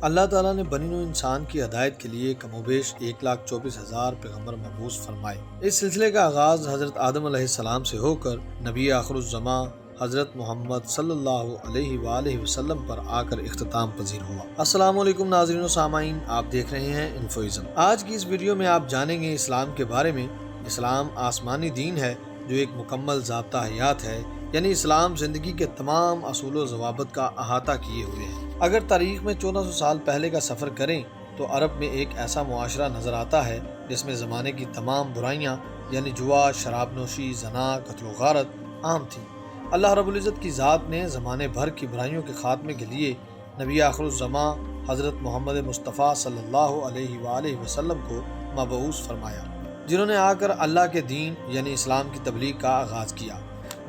اللہ تعالیٰ نے بنی نوع انسان کی ہدایت کے لیے کم و بیش 1,24,000 پیغمبر مبعوث فرمائے۔ اس سلسلے کا آغاز حضرت آدم علیہ السلام سے ہو کر نبی آخر الزماں حضرت محمد صلی اللہ علیہ وآلہ وسلم پر آ کر اختتام پذیر ہوا۔ السلام علیکم ناظرین و سامعین، آپ دیکھ رہے ہیں انفوئزم۔ آج کی اس ویڈیو میں آپ جانیں گے اسلام کے بارے میں۔ اسلام آسمانی دین ہے جو ایک مکمل ضابطہ حیات ہے، یعنی اسلام زندگی کے تمام اصول و ضوابط کا احاطہ کیے ہوئے ہے۔ اگر تاریخ میں 1400 سال پہلے کا سفر کریں تو عرب میں ایک ایسا معاشرہ نظر آتا ہے جس میں زمانے کی تمام برائیاں یعنی جوا، شراب نوشی، زنا، قتل و غارت عام تھیں۔ اللہ رب العزت کی ذات نے زمانے بھر کی برائیوں کے خاتمے کے لیے نبی آخر الزماں حضرت محمد مصطفیٰ صلی اللہ علیہ وآلہ وسلم کو مبعوث فرمایا، جنہوں نے آ کر اللہ کے دین یعنی اسلام کی تبلیغ کا آغاز کیا۔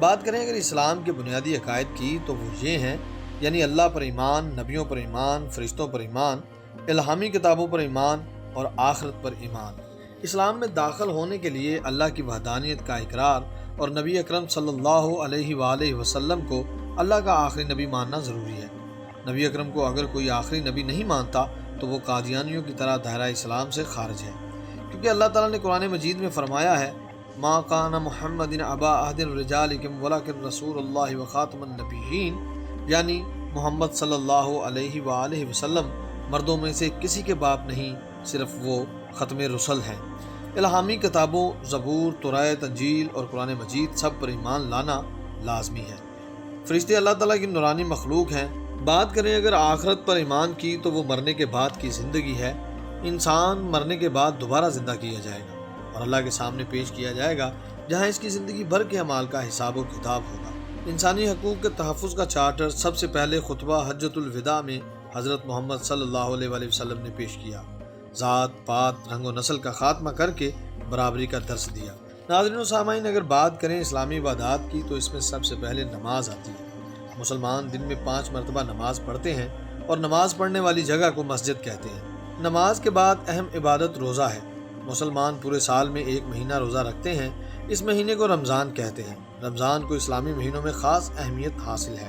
بات کریں اگر اسلام کے بنیادی عقائد کی تو وہ یہ ہیں، یعنی اللہ پر ایمان، نبیوں پر ایمان، فرشتوں پر ایمان، الہامی کتابوں پر ایمان اور آخرت پر ایمان۔ اسلام میں داخل ہونے کے لیے اللہ کی وحدانیت کا اقرار اور نبی اکرم صلی اللہ علیہ وآلہ وسلم کو اللہ کا آخری نبی ماننا ضروری ہے۔ نبی اکرم کو اگر کوئی آخری نبی نہیں مانتا تو وہ قادیانیوں کی طرح دائرہ اسلام سے خارج ہے، کیونکہ اللہ تعالیٰ نے قرآن مجید میں فرمایا ہے ما کان محمد ابا احد الرجالکم ولکن رسول اللہ وخاتم النبیین، یعنی محمد صلی اللہ علیہ وآلہ وسلم مردوں میں سے کسی کے باپ نہیں، صرف وہ ختم رسل ہیں۔ الہامی کتابوں زبور، توراۃ، انجیل اور قرآن مجید سب پر ایمان لانا لازمی ہے۔ فرشتے اللہ تعالیٰ کی نورانی مخلوق ہیں۔ بات کریں اگر آخرت پر ایمان کی تو وہ مرنے کے بعد کی زندگی ہے۔ انسان مرنے کے بعد دوبارہ زندہ کیا جائے گا اور اللہ کے سامنے پیش کیا جائے گا، جہاں اس کی زندگی بھر کے اعمال کا حساب و کتاب ہوگا۔ انسانی حقوق کے تحفظ کا چارٹر سب سے پہلے خطبہ حجۃ الوداع میں حضرت محمد صلی اللہ علیہ وآلہ وسلم نے پیش کیا۔ ذات پات، رنگ و نسل کا خاتمہ کر کے برابری کا درس دیا۔ ناظرین و سامعین، اگر بات کریں اسلامی عبادات کی تو اس میں سب سے پہلے نماز آتی ہے۔ مسلمان دن میں 5 مرتبہ نماز پڑھتے ہیں اور نماز پڑھنے والی جگہ کو مسجد کہتے ہیں۔ نماز کے بعد اہم عبادت روزہ ہے۔ مسلمان پورے سال میں 1 مہینہ روزہ رکھتے ہیں، اس مہینے کو رمضان کہتے ہیں۔ رمضان کو اسلامی مہینوں میں خاص اہمیت حاصل ہے۔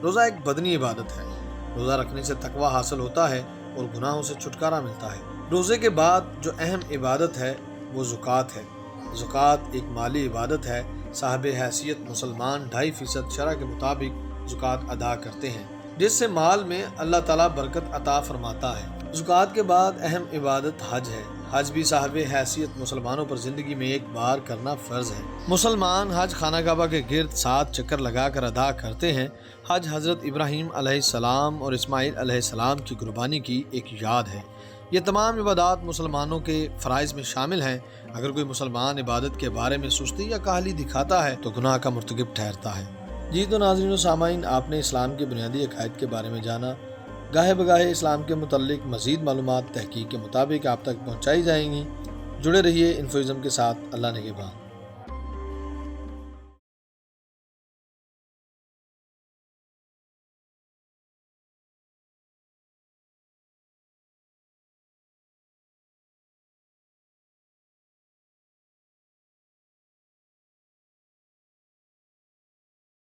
روزہ ایک بدنی عبادت ہے۔ روزہ رکھنے سے تقوی حاصل ہوتا ہے اور گناہوں سے چھٹکارا ملتا ہے۔ روزے کے بعد جو اہم عبادت ہے وہ زکوٰۃ ہے۔ زکوٰۃ ایک مالی عبادت ہے۔ صاحب حیثیت مسلمان 2.5% شرع کے مطابق زکوٰۃ ادا کرتے ہیں، جس سے مال میں اللہ تعالیٰ برکت عطا فرماتا ہے۔ زکوٰۃ کے بعد اہم عبادت حج ہے۔ حج بھی صاحب حیثیت مسلمانوں پر زندگی میں ایک بار کرنا فرض ہے۔ مسلمان حج خانہ کعبہ کے گرد 7 چکر لگا کر ادا کرتے ہیں۔ حج حضرت ابراہیم علیہ السلام اور اسماعیل علیہ السلام کی قربانی کی ایک یاد ہے۔ یہ تمام عبادات مسلمانوں کے فرائض میں شامل ہیں۔ اگر کوئی مسلمان عبادت کے بارے میں سستی یا کاہلی دکھاتا ہے تو گناہ کا مرتکب ٹھہرتا ہے۔ جی تو ناظرین و سامعین، آپ نے اسلام کے بنیادی عقائد کے بارے میں جانا۔ گاہے بگاہے اسلام کے متعلق مزید معلومات تحقیق کے مطابق آپ تک پہنچائی جائیں گی۔ جڑے رہیے انفوئزم کے ساتھ۔ اللہ نگہبان۔